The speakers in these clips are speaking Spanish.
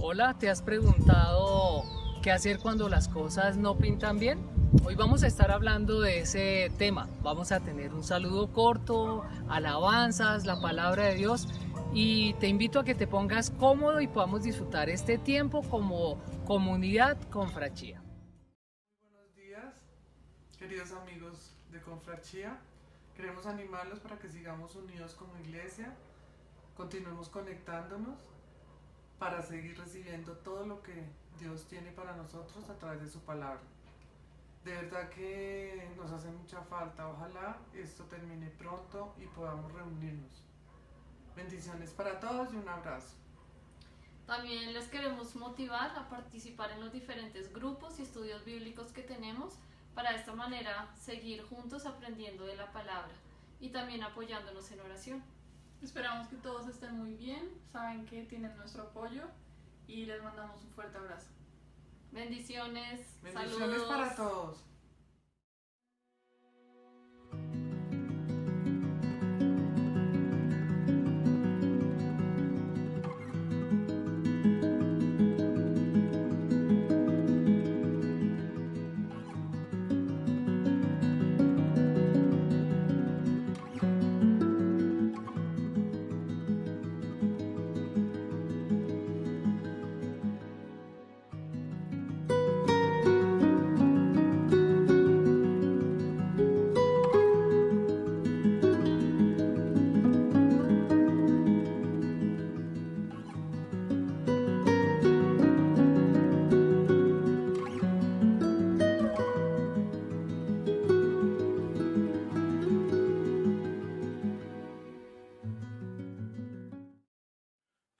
Hola, ¿te has preguntado qué hacer cuando las cosas no pintan bien? Hoy vamos a estar hablando de ese tema. Vamos a tener un saludo corto, alabanzas, la palabra de Dios y te invito a que te pongas cómodo y podamos disfrutar este tiempo como comunidad Confrachía. Buenos días, queridos amigos de Confrachía. Queremos animarlos para que sigamos unidos como iglesia, continuemos conectándonos para seguir recibiendo todo lo que Dios tiene para nosotros a través de su palabra. De verdad que nos hace mucha falta. Ojalá esto termine pronto y podamos reunirnos. Bendiciones para todos y un abrazo. También les queremos motivar a participar en los diferentes grupos y estudios bíblicos que tenemos para de esta manera seguir juntos aprendiendo de la palabra y también apoyándonos en oración. Esperamos que todos estén muy bien, saben que tienen nuestro apoyo y les mandamos un fuerte abrazo. Bendiciones, Bendiciones saludos para todos.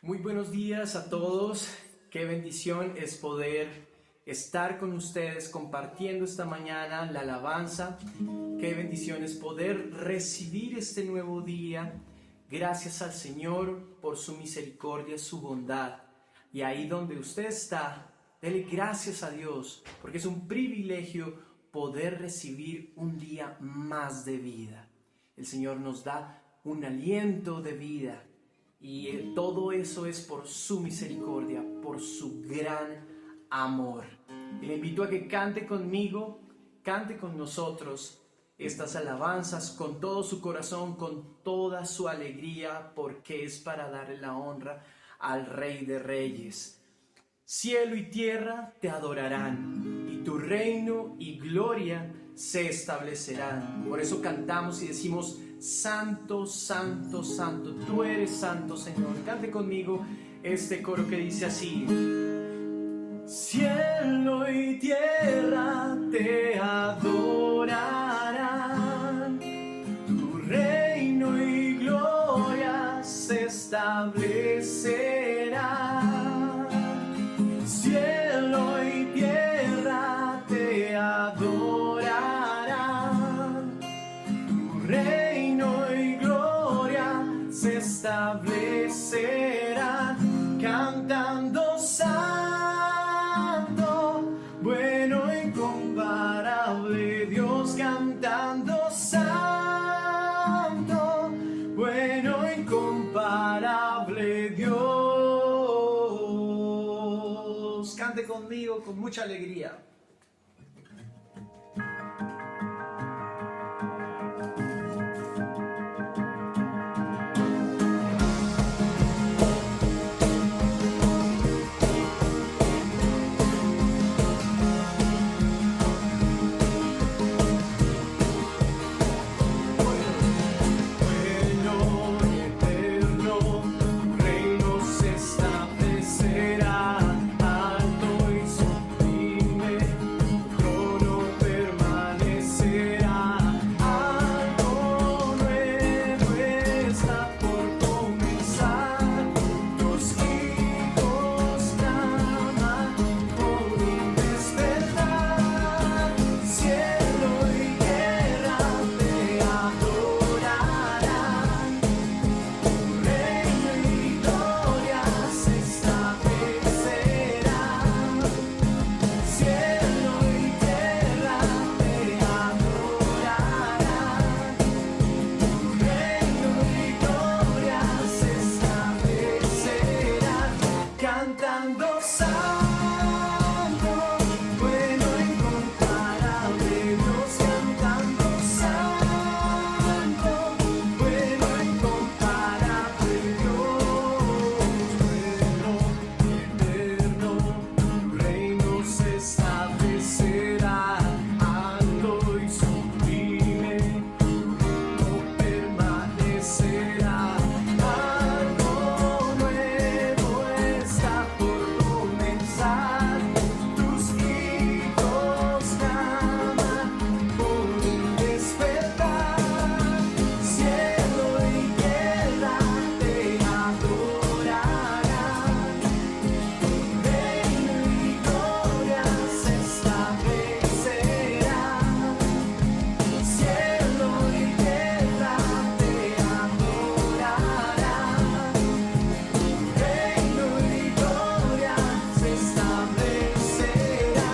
Muy buenos días a todos. Qué bendición es poder estar con ustedes compartiendo esta mañana la alabanza. Qué bendición es poder recibir este nuevo día. Gracias al Señor por su misericordia, su bondad. Y ahí donde usted está, dele gracias a Dios, porque es un privilegio poder recibir un día más de vida. El Señor nos da un aliento de vida. Y todo eso es por su misericordia, por su gran amor. Y le invito a que cante conmigo, cante con nosotros estas alabanzas con todo su corazón, con toda su alegría, porque es para darle la honra al Rey de Reyes. Cielo y tierra te adorarán, y tu reino y gloria se establecerán. Por eso cantamos y decimos: Santo, santo, santo, tú eres santo, Señor. Cante conmigo este coro que dice así: cielo y tierra te adorarán, tu reino y gloria se establecerá. Cielo y tierra te adorarán, tu reino y gloria se establecerá. Cantando santo, bueno e incomparable Dios, cantando santo, bueno e incomparable Dios. Cante conmigo con mucha alegría. Reino se establecerá, alto y sublime cantando santo, bueno, incomparable Dios, cantando santo, bueno, incomparable Dios, bueno, eterno, tu reino se establecerá, alto y sublime, no permanecerá. Algo nuevo está por comenzar. Tus hijos claman por un despertar. Cielo y tierra te adorarán. Reino y gloria se establecerán. Cielo y tierra te adorarán. Reino y gloria se establecerá,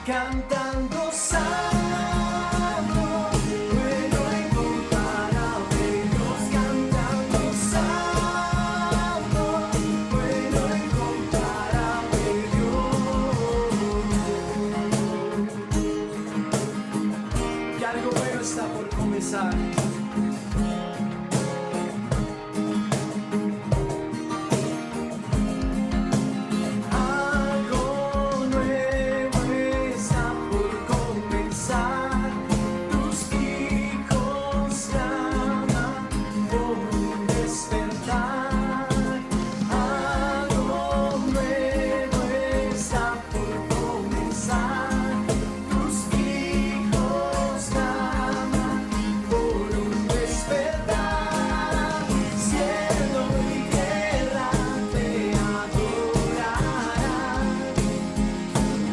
cantando santo, bueno, incomparable Dios, cantando santo, bueno, incomparable Dios. Que algo bueno está por comenzar. Algo nuevo está por comenzar. Tus hijos claman por un despertar. Algo nuevo está por comenzar. Tus hijos claman por un despertar. Cielo y tierra te adorarán.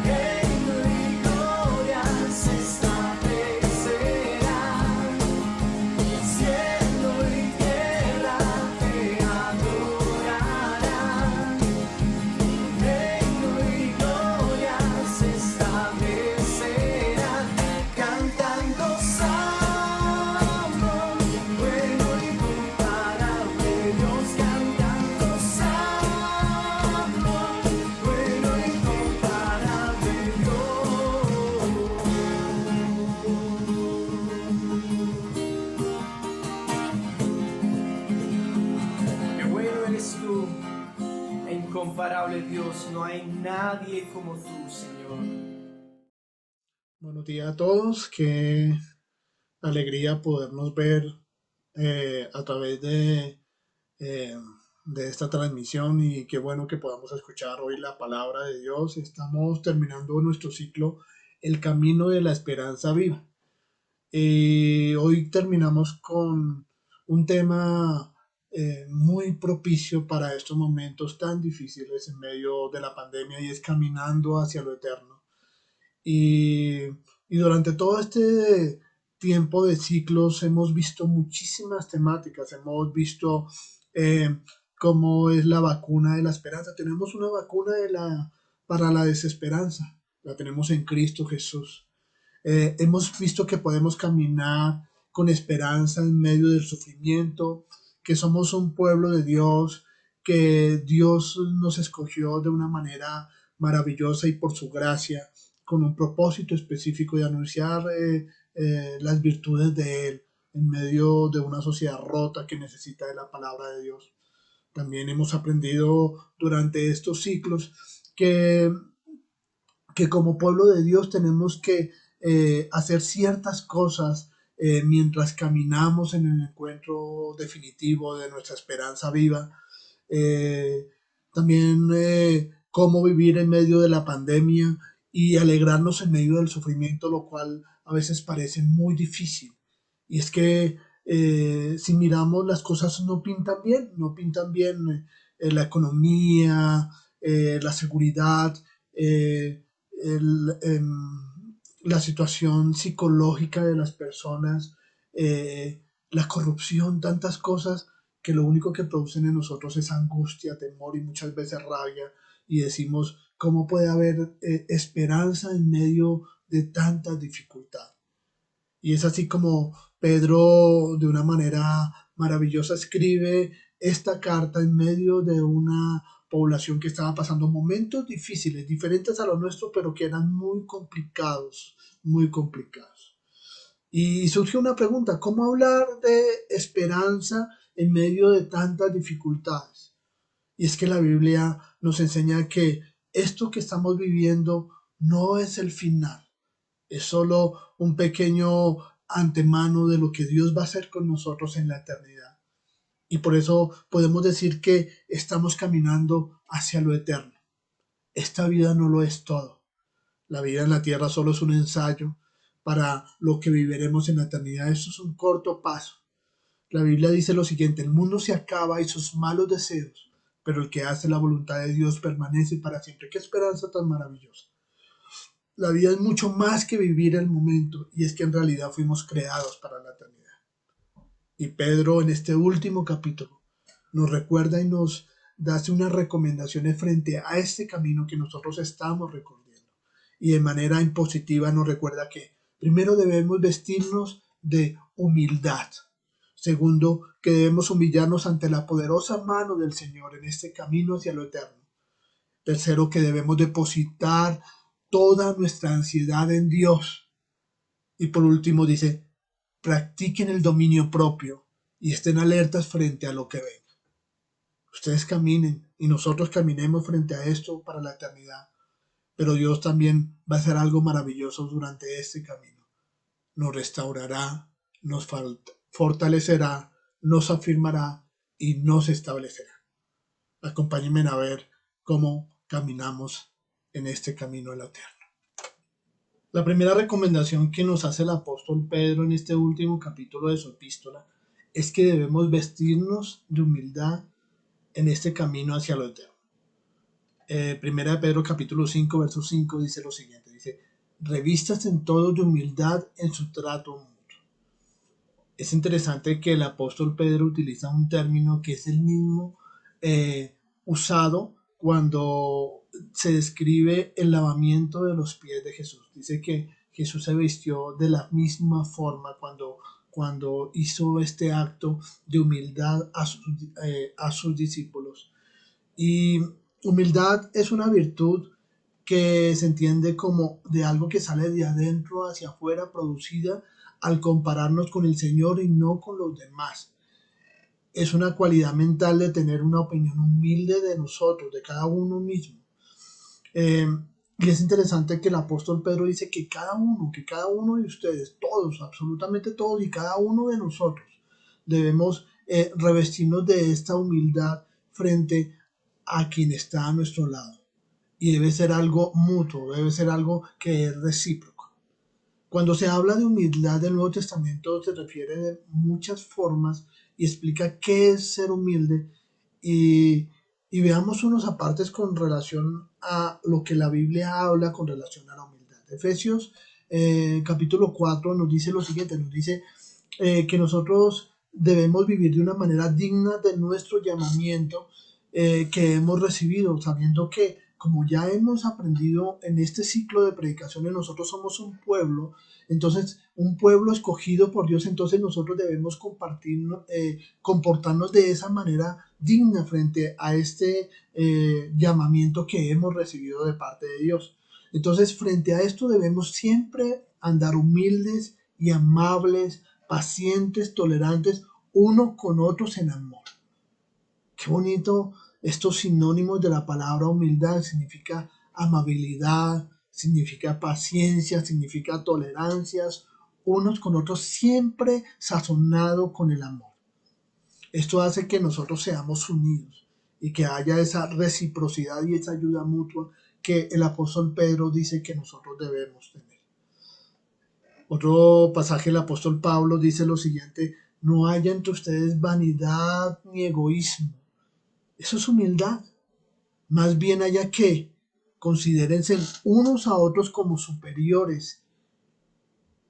Reino y gloria se establecerán. Cielo y tierra te adorarán. Reino y gloria se establecerán. Cantando santo, bueno, incomparable Dios, cantando santo, bueno, incomparable Dios. Qué bueno eres tú, e incomparable Dios, no hay nadie como tú, Señor. Buenos días a todos, qué alegría podernos ver a través eh, de esta transmisión y qué bueno que podamos escuchar hoy la palabra de Dios. Estamos terminando nuestro ciclo El Camino de la Esperanza Viva. Hoy terminamos con un tema muy propicio para estos momentos tan difíciles en medio de la pandemia y es caminando hacia lo eterno. Y, y durante todo este tiempo de ciclos hemos visto muchísimas temáticas, hemos visto cómo es la vacuna de la esperanza. Tenemos una vacuna para la desesperanza, la tenemos en Cristo Jesús. Hemos visto que podemos caminar con esperanza en medio del sufrimiento, que somos un pueblo de Dios, que Dios nos escogió de una manera maravillosa y por su gracia, con un propósito específico de anunciar las virtudes de Él en medio de una sociedad rota que necesita de la palabra de Dios. También hemos aprendido durante estos ciclos que como pueblo de Dios tenemos que hacer ciertas cosas mientras caminamos en el encuentro definitivo de nuestra esperanza viva. También cómo vivir en medio de la pandemia y alegrarnos en medio del sufrimiento, lo cual a veces parece muy difícil. Y es que si miramos las cosas no pintan bien, la economía, la seguridad, el, em, la situación psicológica de las personas, la corrupción, tantas cosas que lo único que producen en nosotros es angustia, temor y muchas veces rabia. Y decimos, ¿cómo puede haber esperanza en medio de tanta dificultad? Y es así como Pedro, de una manera maravillosa, escribe esta carta en medio de una población que estaba pasando momentos difíciles, diferentes a los nuestros, pero que eran muy complicados, muy complicados. Y surgió una pregunta: ¿cómo hablar de esperanza en medio de tantas dificultades? Y es que la Biblia nos enseña que esto que estamos viviendo no es el final, es solo un pequeño antemano de lo que Dios va a hacer con nosotros en la eternidad. Y por eso podemos decir que estamos caminando hacia lo eterno. Esta vida no lo es todo. La vida en la tierra solo es un ensayo para lo que viviremos en la eternidad. Esto es un corto paso. La Biblia dice lo siguiente: el mundo se acaba y sus malos deseos, pero el que hace la voluntad de Dios permanece para siempre. ¡Qué esperanza tan maravillosa! La vida es mucho más que vivir el momento, y es que en realidad fuimos creados para la eternidad. Y Pedro, en este último capítulo, nos recuerda y nos da unas recomendaciones frente a este camino que nosotros estamos recorriendo. Y de manera impositiva nos recuerda que primero debemos vestirnos de humildad. Segundo, que debemos humillarnos ante la poderosa mano del Señor en este camino hacia lo eterno. Tercero, que debemos depositar toda nuestra ansiedad en Dios. Y por último dice: practiquen el dominio propio y estén alertas frente a lo que ven. Ustedes caminen y nosotros caminemos frente a esto para la eternidad. Pero Dios también va a hacer algo maravilloso durante este camino. Nos restaurará, nos fortalecerá, nos afirmará y nos establecerá. Acompáñenme a ver cómo caminamos en este camino a la eterno. La primera recomendación que nos hace el apóstol Pedro en este último capítulo de su epístola es que debemos vestirnos de humildad en este camino hacia lo eterno. Primera de Pedro capítulo 5, verso 5 dice lo siguiente: dice, revístate en todo de humildad en su trato mutuo. Es interesante que el apóstol Pedro utiliza un término que es el mismo usado cuando se describe el lavamiento de los pies de Jesús. Dice que Jesús se vistió de la misma forma cuando hizo este acto de humildad a sus discípulos. Y humildad es una virtud que se entiende como de algo que sale de adentro hacia afuera, producida al compararnos con el Señor y no con los demás. Es una cualidad mental de tener una opinión humilde de nosotros, de cada uno mismo. Y es interesante que el apóstol Pedro dice que cada uno de ustedes, todos, absolutamente todos y cada uno de nosotros, debemos revestirnos de esta humildad frente a quien está a nuestro lado. Y debe ser algo mutuo, debe ser algo que es recíproco. Cuando se habla de humildad del Nuevo Testamento se refiere de muchas formas y explica qué es ser humilde, y veamos unos apartes con relación a lo que la Biblia habla con relación a la humildad. Efesios capítulo 4 nos dice lo siguiente: nos dice que nosotros debemos vivir de una manera digna de nuestro llamamiento que hemos recibido, sabiendo que, como ya hemos aprendido en este ciclo de predicaciones, nosotros somos un pueblo, entonces un pueblo escogido por Dios. Entonces nosotros debemos comportarnos de esa manera digna frente a este llamamiento que hemos recibido de parte de Dios. Entonces, frente a esto debemos siempre andar humildes y amables, pacientes, tolerantes, unos con otros en amor. Qué bonito estos sinónimos de la palabra humildad. Significa amabilidad, significa paciencia, significa tolerancias, unos con otros, siempre sazonado con el amor. Esto hace que nosotros seamos unidos y que haya esa reciprocidad y esa ayuda mutua que el apóstol Pedro dice que nosotros debemos tener. Otro pasaje del apóstol Pablo dice lo siguiente: no haya entre ustedes vanidad ni egoísmo. Eso es humildad. Más bien haya que considérense unos a otros como superiores.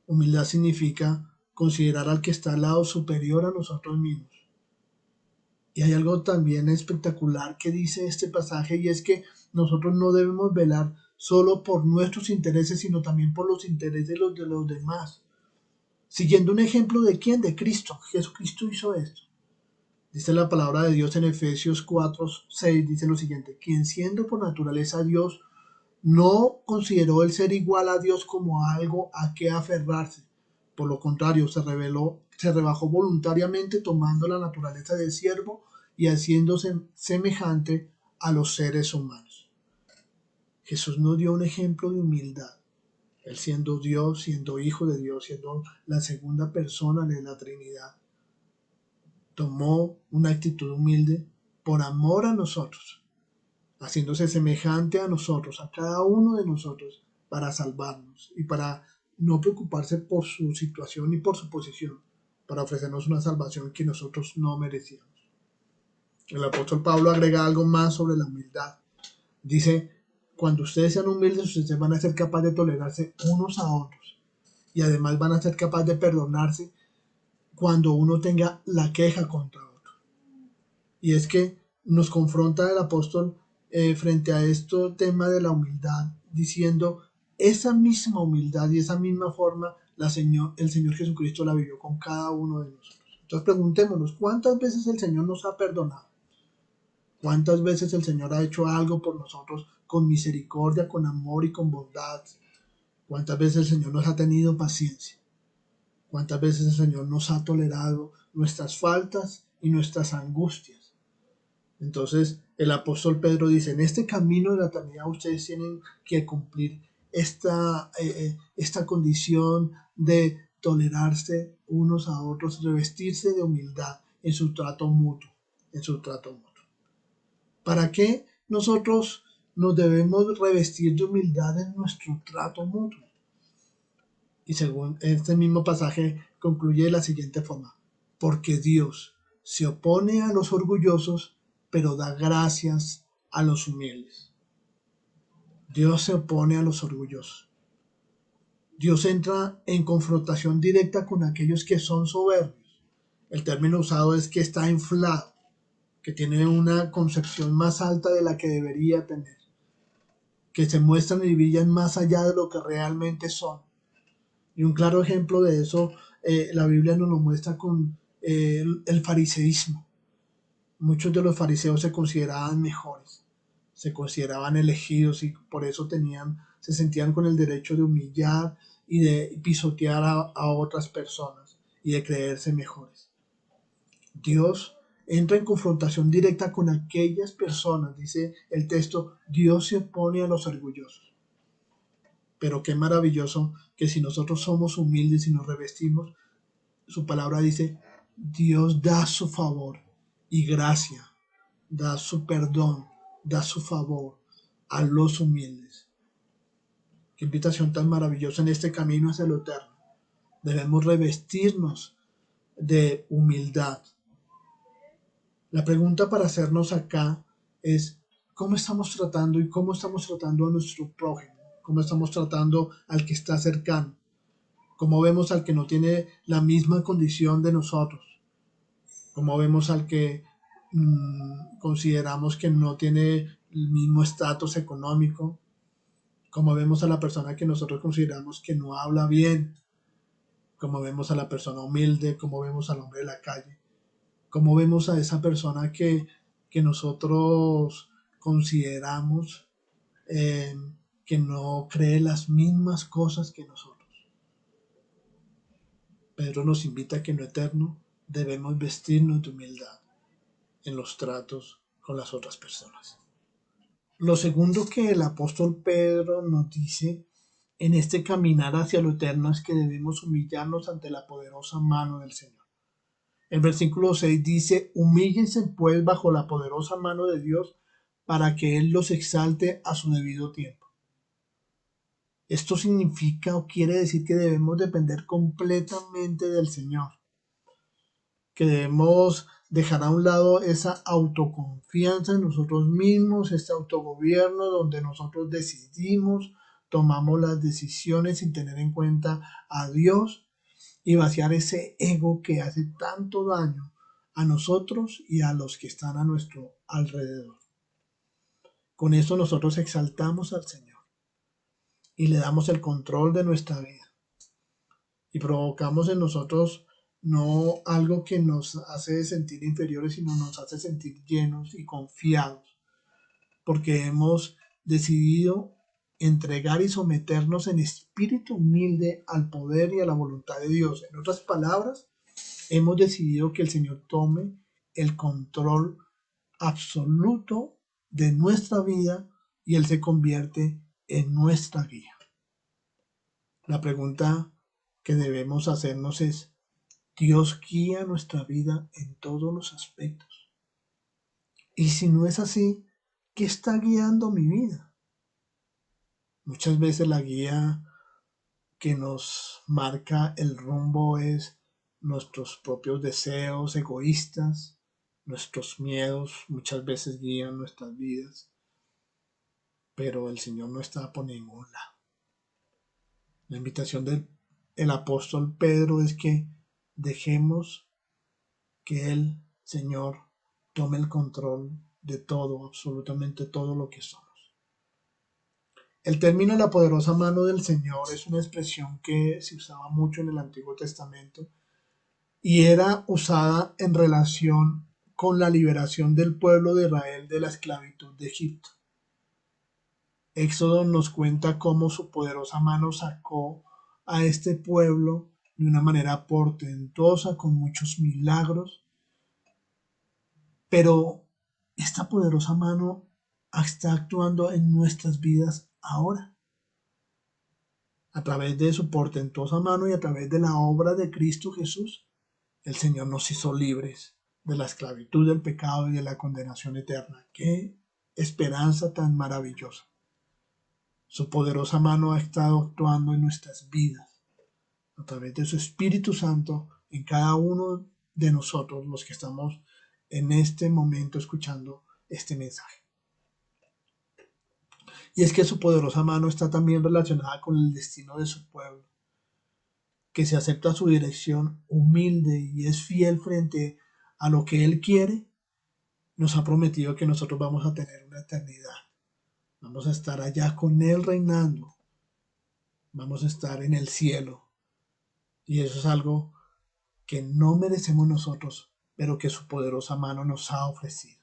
Humildad significa considerar al que está al lado superior a nosotros mismos. Y hay algo también espectacular que dice este pasaje, y es que nosotros no debemos velar solo por nuestros intereses, sino también por los intereses de los demás. Siguiendo un ejemplo de ¿quién? De Cristo. Jesucristo hizo esto. Dice la palabra de Dios en Efesios 4:6, dice lo siguiente: quien siendo por naturaleza Dios, no consideró el ser igual a Dios como algo a que aferrarse. Por lo contrario, se rebajó voluntariamente tomando la naturaleza de siervo y haciéndose semejante a los seres humanos. Jesús nos dio un ejemplo de humildad. Él siendo Dios, siendo hijo de Dios, siendo la segunda persona de la Trinidad, tomó una actitud humilde por amor a nosotros, haciéndose semejante a nosotros, a cada uno de nosotros, para salvarnos y para no preocuparse por su situación ni por su posición, para ofrecernos una salvación que nosotros no merecíamos. El apóstol Pablo agrega algo más sobre la humildad. Dice: cuando ustedes sean humildes, ustedes van a ser capaces de tolerarse unos a otros y además van a ser capaces de perdonarse cuando uno tenga la queja contra otro. Y es que nos confronta el apóstol frente a este tema de la humildad, diciendo: esa misma humildad y esa misma forma el Señor Jesucristo la vivió con cada uno de nosotros. Entonces preguntémonos, ¿cuántas veces el Señor nos ha perdonado? ¿Cuántas veces el Señor ha hecho algo por nosotros con misericordia, con amor y con bondad? ¿Cuántas veces el Señor nos ha tenido paciencia? ¿Cuántas veces el Señor nos ha tolerado nuestras faltas y nuestras angustias? Entonces el apóstol Pedro dice: en este camino de la eternidad ustedes tienen que cumplir esta condición de tolerarse unos a otros, revestirse de humildad en su trato mutuo, ¿Para qué nosotros nos debemos revestir de humildad en nuestro trato mutuo? Y según este mismo pasaje concluye de la siguiente forma: porque Dios se opone a los orgullosos, pero da gracias a los humildes. Dios se opone a los orgullosos. Dios entra en confrontación directa con aquellos que son soberbios. El término usado es que está inflado, que tiene una concepción más alta de la que debería tener, que se muestran y brillan más allá de lo que realmente son. Y un claro ejemplo de eso, la Biblia nos lo muestra con el fariseísmo. Muchos de los fariseos se consideraban mejores, se consideraban elegidos y por eso se sentían con el derecho de humillar y de pisotear a otras personas y de creerse mejores. Dios entra en confrontación directa con aquellas personas, dice el texto: Dios se opone a los orgullosos. Pero qué maravilloso que si nosotros somos humildes y nos revestimos, su palabra dice: Dios da su favor y gracia, da su perdón, da su favor a los humildes. Qué invitación tan maravillosa en este camino hacia lo eterno. Debemos revestirnos de humildad. La pregunta para hacernos acá es: ¿cómo estamos tratando a nuestro prójimo? ¿Cómo estamos tratando al que está cercano? ¿Cómo vemos al que no tiene la misma condición de nosotros? ¿Cómo vemos al que consideramos que no tiene el mismo estatus económico? ¿Cómo vemos a la persona que nosotros consideramos que no habla bien? ¿Cómo vemos a la persona humilde? ¿Cómo vemos al hombre de la calle? ¿Cómo vemos a esa persona que nosotros consideramos que no cree las mismas cosas que nosotros? Pedro nos invita a que en lo eterno debemos vestirnos de humildad en los tratos con las otras personas. Lo segundo que el apóstol Pedro nos dice en este caminar hacia lo eterno es que debemos humillarnos ante la poderosa mano del Señor. El versículo 6 dice: humíllense pues bajo la poderosa mano de Dios para que Él los exalte a su debido tiempo. Esto significa o quiere decir que debemos depender completamente del Señor, que debemos dejar a un lado esa autoconfianza en nosotros mismos, este autogobierno donde nosotros decidimos, tomamos las decisiones sin tener en cuenta a Dios, y vaciar ese ego que hace tanto daño a nosotros y a los que están a nuestro alrededor. Con eso nosotros exaltamos al Señor y le damos el control de nuestra vida y provocamos en nosotros no algo que nos hace sentir inferiores, sino nos hace sentir llenos y confiados, porque hemos decidido entregar y someternos en espíritu humilde al poder y a la voluntad de Dios. En otras palabras, hemos decidido que el Señor tome el control absoluto de nuestra vida y Él se convierte en nuestra guía. La pregunta que debemos hacernos es, ¿Dios guía nuestra vida en todos los aspectos? Y si no es así, ¿qué está guiando mi vida? Muchas veces la guía que nos marca el rumbo es nuestros propios deseos egoístas, nuestros miedos muchas veces guían nuestras vidas, pero el Señor no está por ningún lado. La invitación del apóstol Pedro es que dejemos que el Señor tome el control de todo, absolutamente todo lo que somos. El término la poderosa mano del Señor es una expresión que se usaba mucho en el Antiguo Testamento y era usada en relación con la liberación del pueblo de Israel de la esclavitud de Egipto. Éxodo nos cuenta cómo su poderosa mano sacó a este pueblo de una manera portentosa, con muchos milagros, pero esta poderosa mano está actuando en nuestras vidas ahora. A través de su portentosa mano y a través de la obra de Cristo Jesús, el Señor nos hizo libres de la esclavitud del pecado y de la condenación eterna. ¡Qué esperanza tan maravillosa! Su poderosa mano ha estado actuando en nuestras vidas, a través de su Espíritu Santo, en cada uno de nosotros, los que estamos en este momento escuchando este mensaje. Y es que su poderosa mano está también relacionada con el destino de su pueblo, que se acepta su dirección humilde y es fiel frente a lo que Él quiere. Nos ha prometido que nosotros vamos a tener una eternidad. Vamos a estar allá con Él reinando. Vamos a estar en el cielo. Y eso es algo que no merecemos nosotros, pero que su poderosa mano nos ha ofrecido.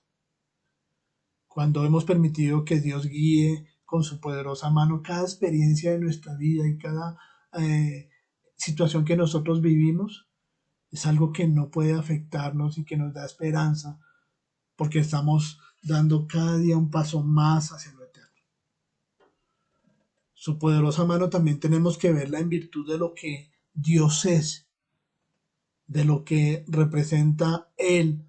Cuando hemos permitido que Dios guíe con su poderosa mano cada experiencia de nuestra vida y cada situación que nosotros vivimos, es algo que no puede afectarnos y que nos da esperanza, porque estamos dando cada día un paso más hacia lo eterno. Su poderosa mano también tenemos que verla en virtud de lo que Dios es, de lo que representa Él,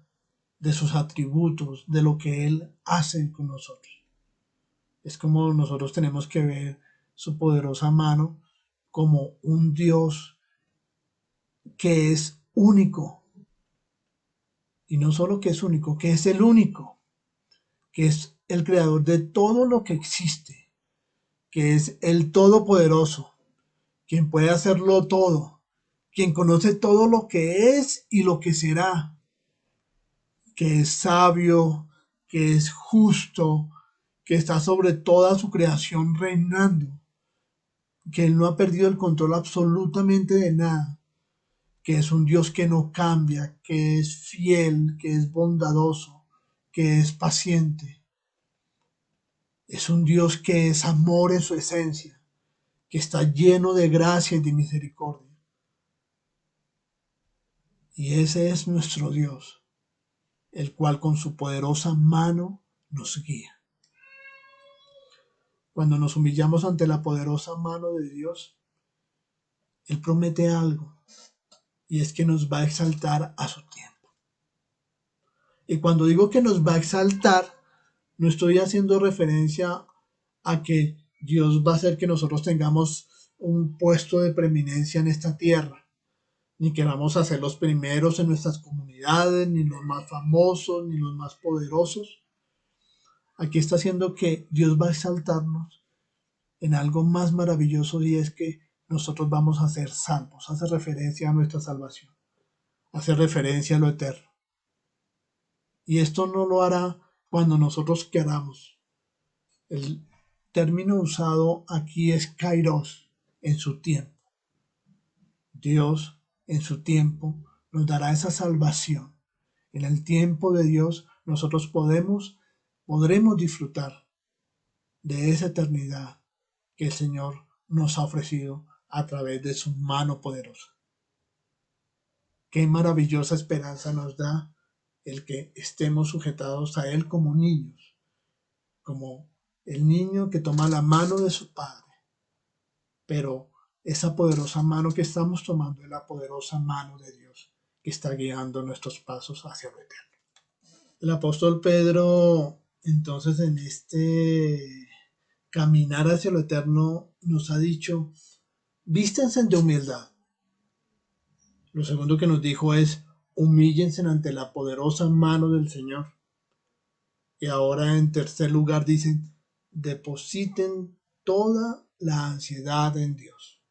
de sus atributos, de lo que Él hace con nosotros. Es como nosotros tenemos que ver su poderosa mano como un Dios que es único. Y no solo que es único, que es el único, que es el creador de todo lo que existe, que es el todopoderoso, quien puede hacerlo todo, quien conoce todo lo que es y lo que será, que es sabio, que es justo, que está sobre toda su creación reinando, que Él no ha perdido el control absolutamente de nada, que es un Dios que no cambia, que es fiel, que es bondadoso, que es paciente. Es un Dios que es amor en su esencia, que está lleno de gracia y de misericordia. Y ese es nuestro Dios, el cual con su poderosa mano nos guía. Cuando nos humillamos ante la poderosa mano de Dios, Él promete algo, y es que nos va a exaltar a su tiempo. Y cuando digo que nos va a exaltar, no estoy haciendo referencia a que Dios va a hacer que nosotros tengamos un puesto de preeminencia en esta tierra, ni que vamos a ser los primeros en nuestras comunidades, ni los más famosos, ni los más poderosos. Aquí está haciendo que Dios va a exaltarnos en algo más maravilloso, y es que nosotros vamos a ser salvos. Hace referencia a nuestra salvación, hace referencia a lo eterno. Y esto no lo hará cuando nosotros queramos. El término usado aquí es kairos, en su tiempo. Dios en su tiempo nos dará esa salvación. En el tiempo de Dios nosotros podremos disfrutar de esa eternidad que el Señor nos ha ofrecido a través de su mano poderosa. Qué maravillosa esperanza nos da el que estemos sujetados a Él como niños, como el niño que toma la mano de su padre. Pero esa poderosa mano que estamos tomando es la poderosa mano de Dios que está guiando nuestros pasos hacia lo eterno. El apóstol Pedro, entonces, en este caminar hacia lo eterno, nos ha dicho, vístanse de humildad. Lo segundo que nos dijo es, humíllense ante la poderosa mano del Señor. Y ahora en tercer lugar dicen, depositen toda la ansiedad en Dios.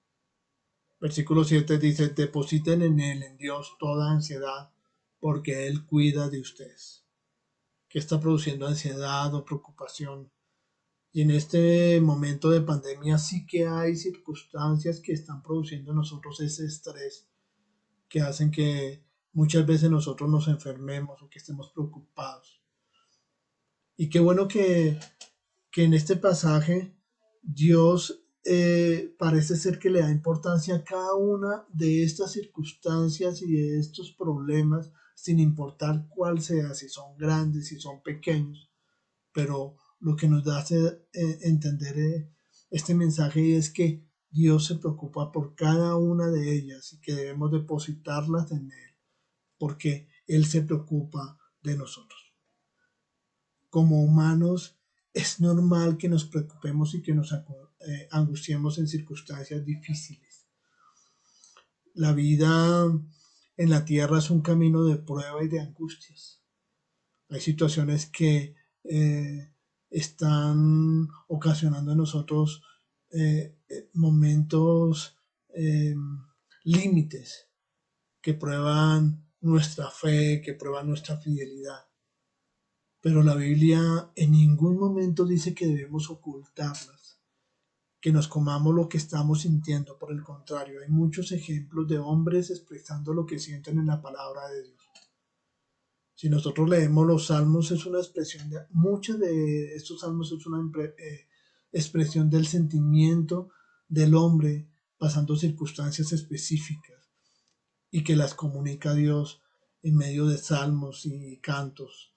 Versículo 7 dice, depositen en Él, en Dios, toda ansiedad, porque Él cuida de ustedes. ¿Qué está produciendo ansiedad o preocupación? Y en este momento de pandemia sí que hay circunstancias que están produciendo en nosotros ese estrés, que hacen que muchas veces nosotros nos enfermemos o que estemos preocupados. Y qué bueno que en este pasaje Dios parece ser que le da importancia a cada una de estas circunstancias y de estos problemas, sin importar cuál sea, si son grandes, si son pequeños. Pero lo que nos da entender este mensaje es que Dios se preocupa por cada una de ellas y que debemos depositarlas en Él, porque Él se preocupa de nosotros. Como humanos, es normal que nos preocupemos y que nos angustiemos en circunstancias difíciles. La vida en la tierra es un camino de prueba y de angustias. Hay situaciones que están ocasionando en nosotros momentos límites que prueban nuestra fe, que prueban nuestra fidelidad. Pero la Biblia en ningún momento dice que debemos ocultarlas, que nos comamos lo que estamos sintiendo. Por el contrario, hay muchos ejemplos de hombres expresando lo que sienten en la palabra de Dios. Si nosotros leemos los salmos, es una expresión muchos de estos salmos es una expresión del sentimiento del hombre pasando circunstancias específicas y que las comunica a Dios en medio de salmos y cantos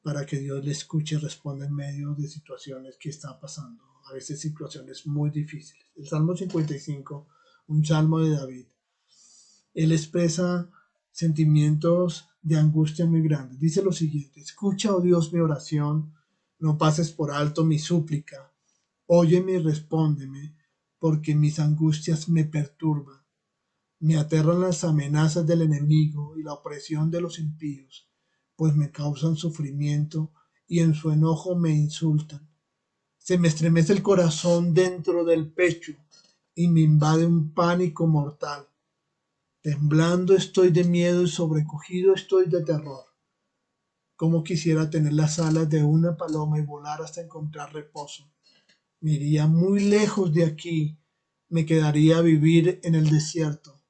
para que Dios le escuche y responda en medio de situaciones que están pasando, a veces situaciones muy difíciles. El Salmo 55, un salmo de David, él expresa sentimientos de angustia muy grandes. Dice lo siguiente: escucha, oh Dios, mi oración, no pases por alto mi súplica, óyeme y respóndeme, porque mis angustias me perturban. Me aterran las amenazas del enemigo y la opresión de los impíos, pues me causan sufrimiento y en su enojo me insultan. Se me estremece el corazón dentro del pecho y me invade un pánico mortal. Temblando estoy de miedo y sobrecogido estoy de terror. Como quisiera tener las alas de una paloma y volar hasta encontrar reposo. Me iría muy lejos de aquí, me quedaría a vivir en el desierto.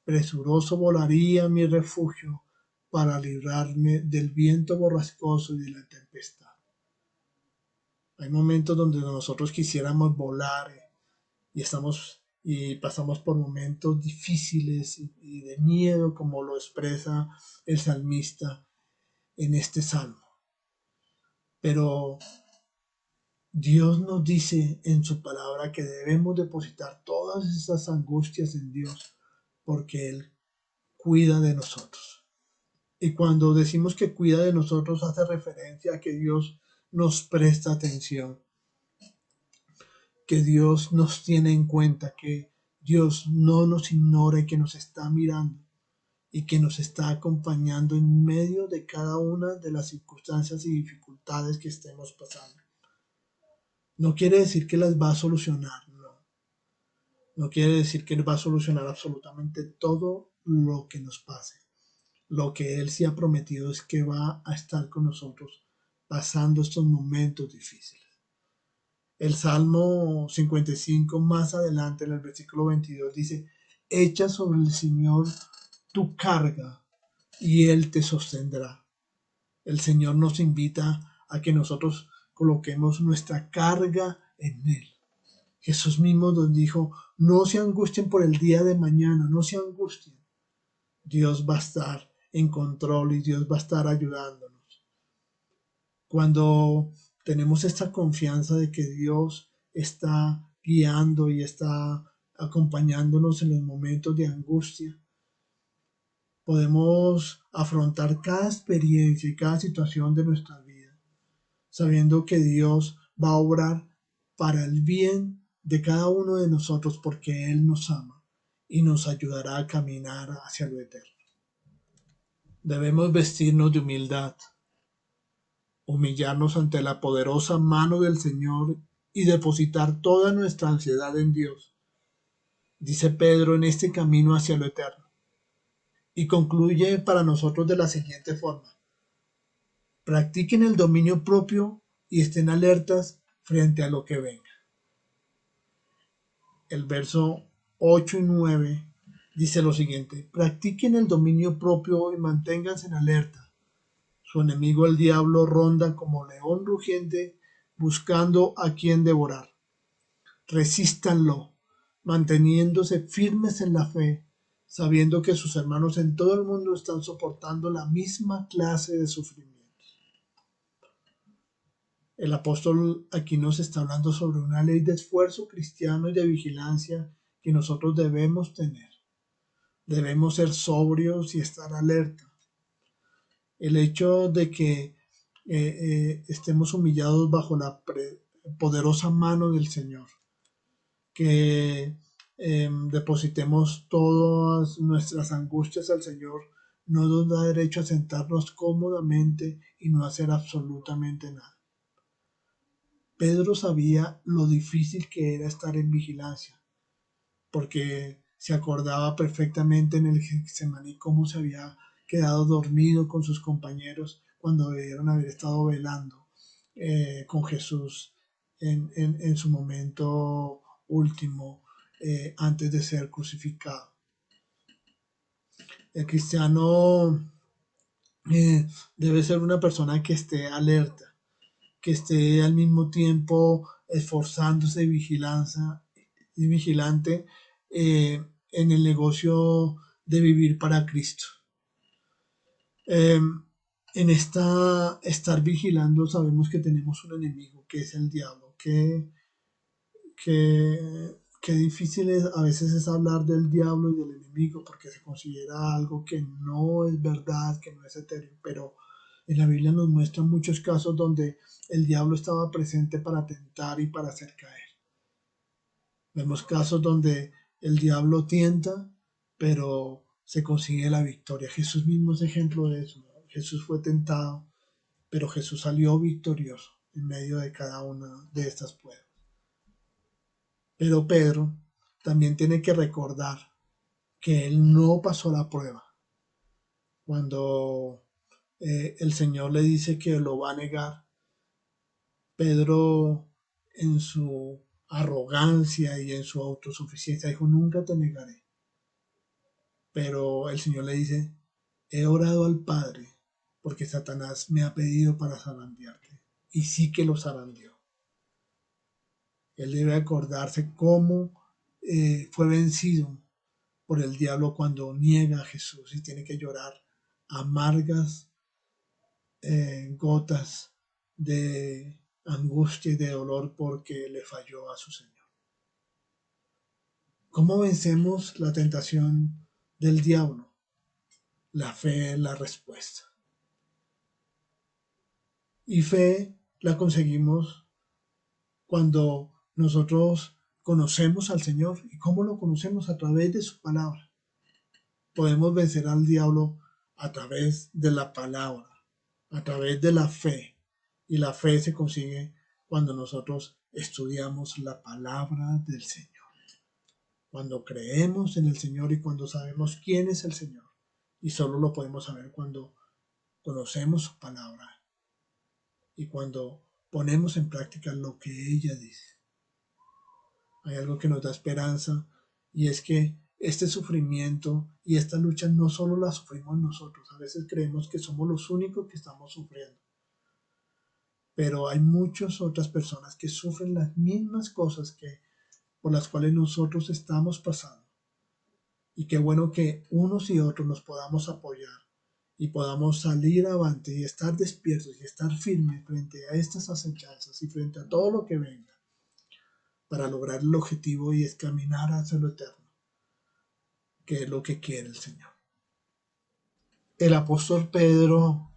Presuroso volaría a mi refugio para librarme del viento borrascoso y de la tempestad. Hay momentos donde nosotros quisiéramos volar y pasamos por momentos difíciles y de miedo, como lo expresa el salmista en este salmo. Pero Dios nos dice en su palabra que debemos depositar todas esas angustias en Dios, porque Él cuida de nosotros. Y cuando decimos que cuida de nosotros, hace referencia a que Dios nos presta atención, que Dios nos tiene en cuenta, que Dios no nos ignora y que nos está mirando y que nos está acompañando en medio de cada una de las circunstancias y dificultades que estemos pasando. No quiere decir que las va a solucionar, no. No quiere decir que Él va a solucionar absolutamente todo lo que nos pase. Lo que Él sí ha prometido es que va a estar con nosotros pasando estos momentos difíciles. El Salmo 55 más adelante en el versículo 22 dice: echa sobre el Señor tu carga y Él te sostendrá. El Señor nos invita a que nosotros coloquemos nuestra carga en Él. Jesús mismo nos dijo, no se angustien por el día de mañana, no se angustien. Dios va a estar en control y Dios va a estar ayudándonos. Cuando tenemos esta confianza de que Dios está guiando y está acompañándonos en los momentos de angustia, podemos afrontar cada experiencia y cada situación de nuestra vida, sabiendo que Dios va a obrar para el bien de cada uno de nosotros porque Él nos ama y nos ayudará a caminar hacia lo eterno. Debemos vestirnos de humildad, humillarnos ante la poderosa mano del Señor y depositar toda nuestra ansiedad en Dios. Dice Pedro en este camino hacia lo eterno. Y concluye para nosotros de la siguiente forma. Practiquen el dominio propio y estén alertas frente a lo que venga. El verso 8 y 9 dice lo siguiente. Practiquen el dominio propio y manténganse en alerta. Su enemigo el diablo ronda como león rugiente buscando a quien devorar. Resístanlo, manteniéndose firmes en la fe, sabiendo que sus hermanos en todo el mundo están soportando la misma clase de sufrimientos. El apóstol aquí nos está hablando sobre una ley de esfuerzo cristiano y de vigilancia que nosotros debemos tener. Debemos ser sobrios y estar alerta. El hecho de que estemos humillados bajo la poderosa mano del Señor, que depositemos todas nuestras angustias al Señor, no nos da derecho a sentarnos cómodamente y no hacer absolutamente nada. Pedro sabía lo difícil que era estar en vigilancia, porque se acordaba perfectamente en el Getsemaní cómo se había quedado dormido con sus compañeros cuando debieron haber estado velando con Jesús en su momento último antes de ser crucificado. El cristiano debe ser una persona que esté alerta, que esté al mismo tiempo esforzándose y vigilante en el negocio de vivir para Cristo. En estar vigilando sabemos que tenemos un enemigo que es el diablo, que difícil a veces es hablar del diablo y del enemigo porque se considera algo que no es verdad, que no es etéreo, pero en la Biblia nos muestran muchos casos donde el diablo estaba presente para tentar y para hacer caer. Vemos casos donde el diablo tienta, pero se consigue la victoria. Jesús mismo es ejemplo de eso, ¿no? Jesús fue tentado, pero Jesús salió victorioso en medio de cada una de estas pruebas. Pero Pedro también tiene que recordar que él no pasó la prueba. Cuando el Señor le dice que lo va a negar, Pedro en su arrogancia y en su autosuficiencia dijo, nunca te negaré. Pero el Señor le dice, he orado al Padre porque Satanás me ha pedido para zarandearte. Y sí que lo zarandeó. Él debe acordarse cómo fue vencido por el diablo cuando niega a Jesús y tiene que llorar amargas gotas de angustia y de dolor porque le falló a su Señor. ¿Cómo vencemos la tentación del diablo? La fe es la respuesta. Y fe la conseguimos cuando nosotros conocemos al Señor. ¿Y cómo lo conocemos? A través de su palabra. Podemos vencer al diablo a través de la palabra, a través de la fe. Y la fe se consigue cuando nosotros estudiamos la palabra del Señor. Cuando creemos en el Señor y cuando sabemos quién es el Señor. Y solo lo podemos saber cuando conocemos su palabra y cuando ponemos en práctica lo que ella dice. Hay algo que nos da esperanza y es que este sufrimiento y esta lucha no solo la sufrimos nosotros, a veces creemos que somos los únicos que estamos sufriendo, pero hay muchas otras personas que sufren las mismas cosas por las cuales nosotros estamos pasando. Y qué bueno que unos y otros nos podamos apoyar y podamos salir avante y estar despiertos y estar firmes frente a estas acechanzas y frente a todo lo que venga para lograr el objetivo y es caminar hacia lo eterno, que es lo que quiere el Señor. El apóstol Pedro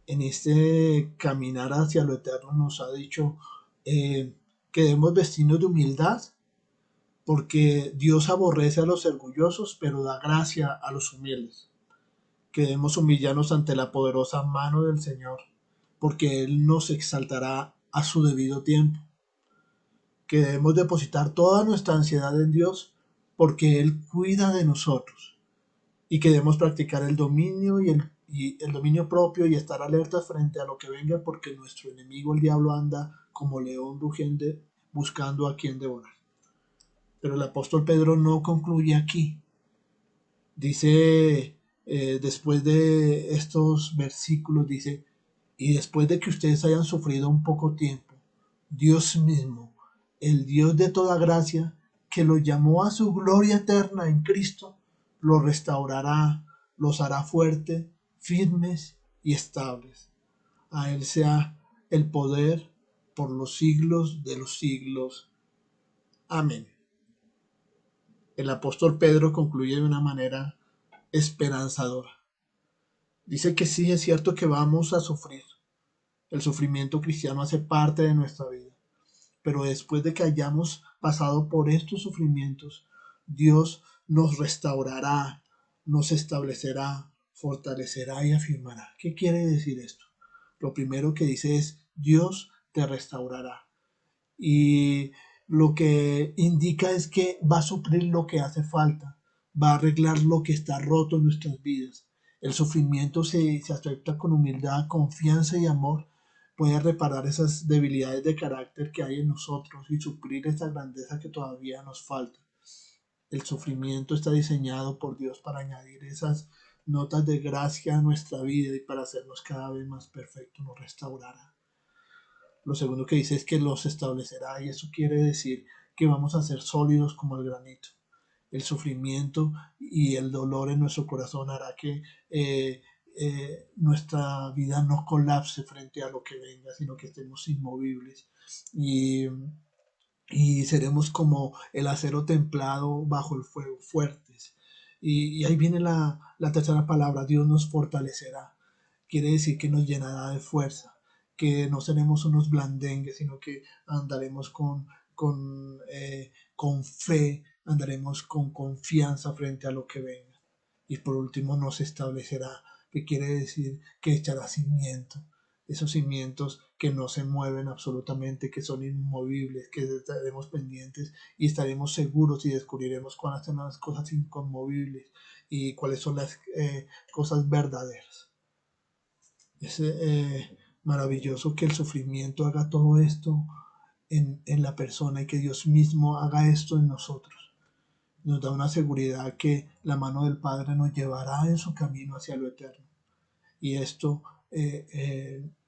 en este caminar hacia lo eterno nos ha dicho que debemos vestirnos de humildad porque Dios aborrece a los orgullosos pero da gracia a los humildes. Que debemos humillarnos ante la poderosa mano del Señor porque Él nos exaltará a su debido tiempo. Que debemos depositar toda nuestra ansiedad en Dios porque Él cuida de nosotros y que debemos practicar el dominio y el dominio propio y estar alertas frente a lo que venga porque nuestro enemigo el diablo anda como león rugiente buscando a quien devorar. Pero el apóstol Pedro no concluye aquí. Dice, después de estos versículos, dice, y después de que ustedes hayan sufrido un poco tiempo, Dios mismo, el Dios de toda gracia, que los llamó a su gloria eterna en Cristo, los restaurará, los hará fuertes, firmes y estables. A Él sea el poder por los siglos de los siglos. Amén. El apóstol Pedro concluye de una manera esperanzadora. Dice que sí, es cierto que vamos a sufrir. El sufrimiento cristiano hace parte de nuestra vida. Pero después de que hayamos pasado por estos sufrimientos, Dios nos restaurará, nos establecerá, fortalecerá y afirmará. ¿Qué quiere decir esto? Lo primero que dice es, Dios te restaurará. Y lo que indica es que va a suplir lo que hace falta, va a arreglar lo que está roto en nuestras vidas. El sufrimiento se acepta con humildad, confianza y amor, puede reparar esas debilidades de carácter que hay en nosotros y suplir esa grandeza que todavía nos falta. El sufrimiento está diseñado por Dios para añadir esas notas de gracia a nuestra vida y para hacernos cada vez más perfectos, nos restaurará. Lo segundo que dice es que los establecerá y eso quiere decir que vamos a ser sólidos como el granito. El sufrimiento y el dolor en nuestro corazón hará que nuestra vida no colapse frente a lo que venga, sino que estemos inmovibles y seremos como el acero templado bajo el fuego, fuertes. Y ahí viene la tercera palabra, Dios nos fortalecerá. Quiere decir que nos llenará de fuerza, que no seremos unos blandengues, sino que andaremos con fe, andaremos con confianza frente a lo que venga. Y por último nos establecerá, que quiere decir que echará cimiento, esos cimientos que no se mueven absolutamente, que son inmovibles, que estaremos pendientes y estaremos seguros y descubriremos cuáles son las cosas inconmovibles y cuáles son las cosas verdaderas. Es maravilloso que el sufrimiento haga todo esto en la persona y que Dios mismo haga esto en nosotros. Nos da una seguridad que la mano del Padre nos llevará en su camino hacia lo eterno. Y esto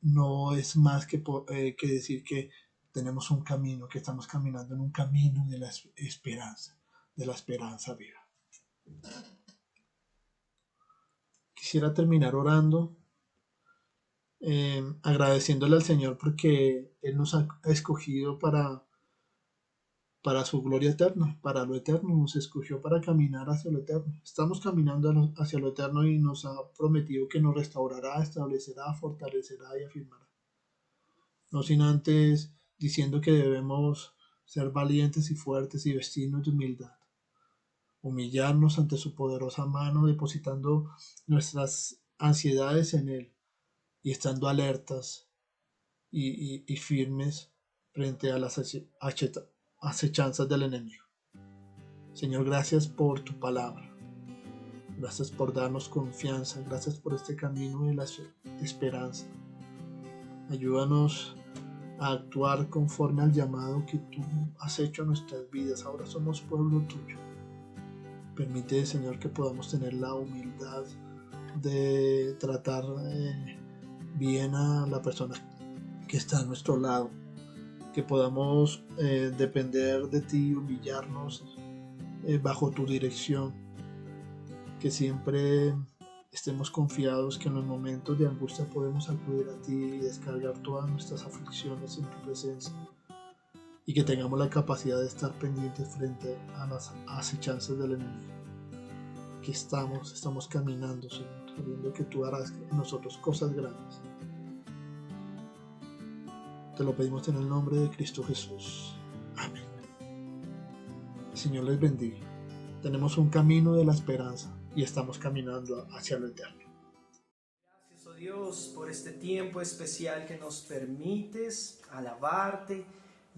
no es más que decir que tenemos un camino, que estamos caminando en un camino de la esperanza viva. Quisiera terminar orando, agradeciéndole al Señor porque Él nos ha escogido para su gloria eterna, para lo eterno, nos escogió para caminar hacia lo eterno. Estamos caminando hacia lo eterno y nos ha prometido que nos restaurará, establecerá, fortalecerá y afirmará. No sin antes diciendo que debemos ser valientes y fuertes y vestirnos de humildad. Humillarnos ante su poderosa mano, depositando nuestras ansiedades en Él y estando alertas y firmes frente a las acechanzas del enemigo. Señor, gracias por tu palabra. Gracias por darnos confianza. Gracias por este camino de la esperanza. Ayúdanos a actuar conforme al llamado que tú has hecho en nuestras vidas. Ahora somos pueblo tuyo. Permite, Señor, que podamos tener la humildad de tratar bien a la persona que está a nuestro lado, que podamos depender de ti, humillarnos bajo tu dirección, que siempre estemos confiados que en los momentos de angustia podemos acudir a ti y descargar todas nuestras aflicciones en tu presencia, y que tengamos la capacidad de estar pendientes frente a las acechanzas del enemigo. Que estamos caminando, Señor, sabiendo que tú harás en nosotros cosas grandes. Te lo pedimos en el nombre de Cristo Jesús. Amén. El Señor les bendiga. Tenemos un camino de la esperanza y estamos caminando hacia lo eterno. Gracias, oh Dios, por este tiempo especial que nos permites alabarte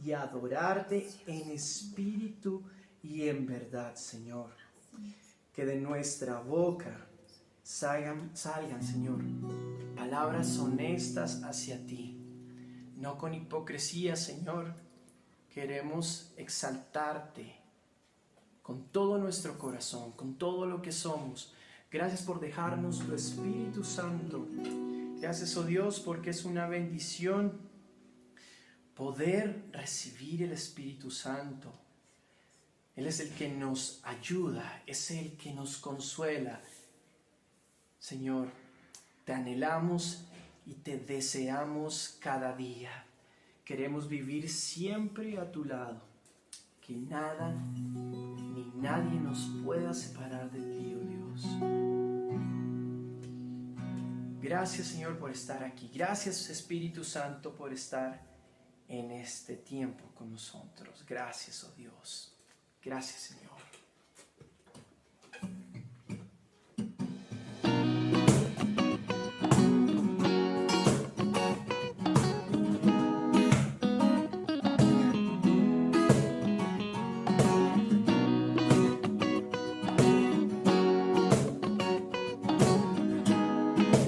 y adorarte en espíritu y en verdad, Señor. Que de nuestra boca salgan, Señor, palabras honestas hacia ti. No con hipocresía, Señor. Queremos exaltarte con todo nuestro corazón, con todo lo que somos. Gracias por dejarnos tu Espíritu Santo. Gracias, oh Dios, porque es una bendición poder recibir el Espíritu Santo. Él es el que nos ayuda, es el que nos consuela. Señor, te anhelamos y te deseamos cada día. Queremos vivir siempre a tu lado. Que nada ni nadie nos pueda separar de ti, oh Dios. Gracias, Señor, por estar aquí. Gracias, Espíritu Santo, por estar en este tiempo con nosotros. Gracias, oh Dios. Gracias, Señor.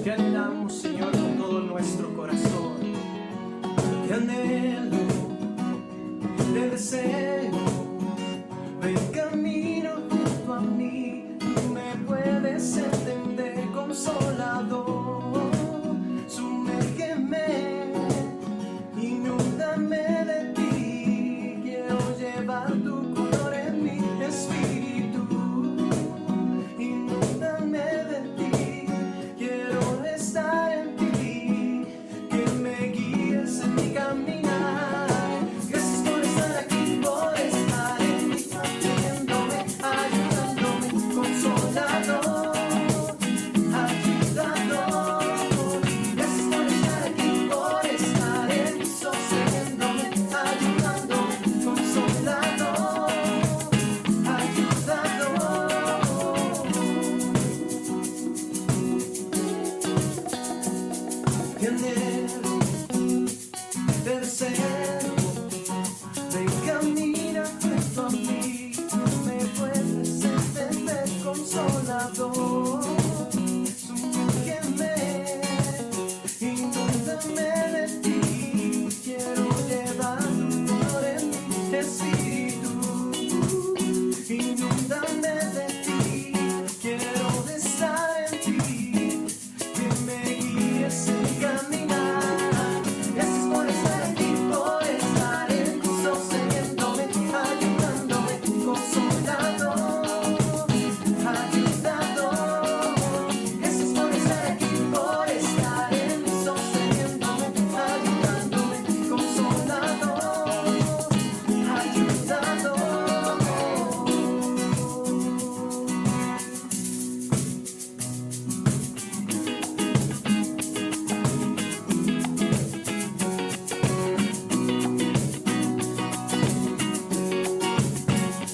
Te anhelamos, Señor, con todo nuestro corazón. Te anhelo, te deseo. Ven, camino junto a mí, tú me puedes entender, consolador. Sumérgeme, inúndame de ti. Quiero llevar tu color en mi espíritu. Inúndame de ti, quiero estar en ti. Que me guíes en mi caminar. Gracias por estar aquí, por estar en mi ayudándome, consolador, ayudador. Gracias por estar aquí, por estar en mí, sosteniéndome, ayudándome, consolador, ayudador. Te anhelo, te deseo. Ven, camina junto a mí, tú me puedes entender, consolador. Sumérgeme, inúndame de ti. Quiero llevar tu color en mi espíritu. Inúndame de ti, quiero estar en ti. Que me guíes en mi caminar. Gracias por estar aquí, por estar en mí, sosteniéndome, ayudándome, consolador, ayudador. Gracias por estar aquí, por estar en mí, sosteniéndome, ayudándome, consolador, ayudador.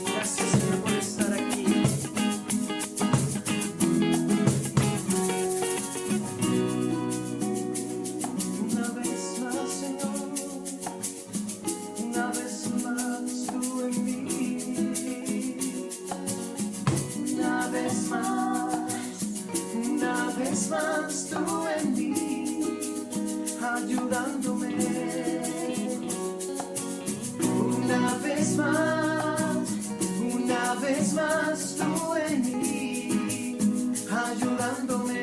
Gracias, Señor, por estar aquí. Una vez más, Señor, una vez más tú en mí. Una vez más tú en mí, ayudándome. Una vez vez más tú en mí, ayudándome.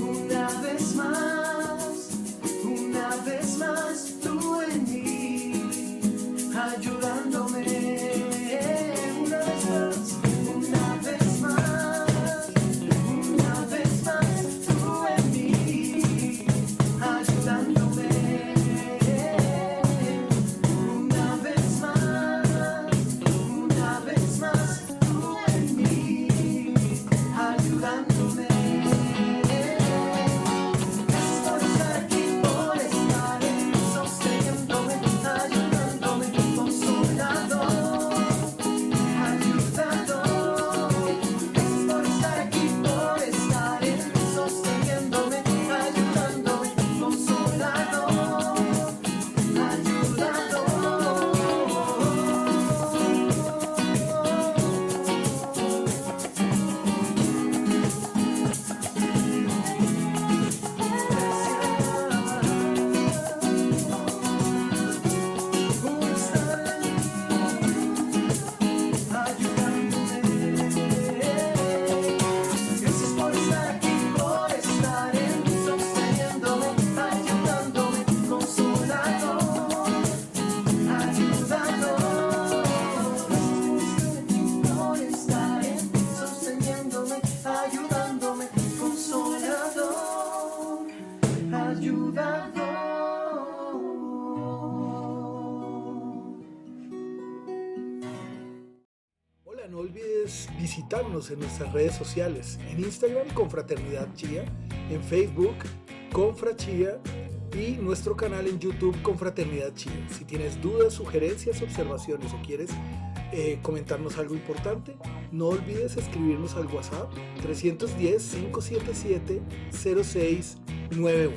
Una vez más tú en mí, ayudándome. Una vez más, una vez más, una vez más tú en mí, ayudándome. Una vez más tú en mí, ayudándome. Hola, no olvides visitarnos en nuestras redes sociales, en Instagram Confraternidad Chía, en Facebook Confrachía y nuestro canal en YouTube Confraternidad Chía. Si tienes dudas, sugerencias, observaciones o quieres comentarnos algo importante, no olvides escribirnos al WhatsApp 310-577-0691.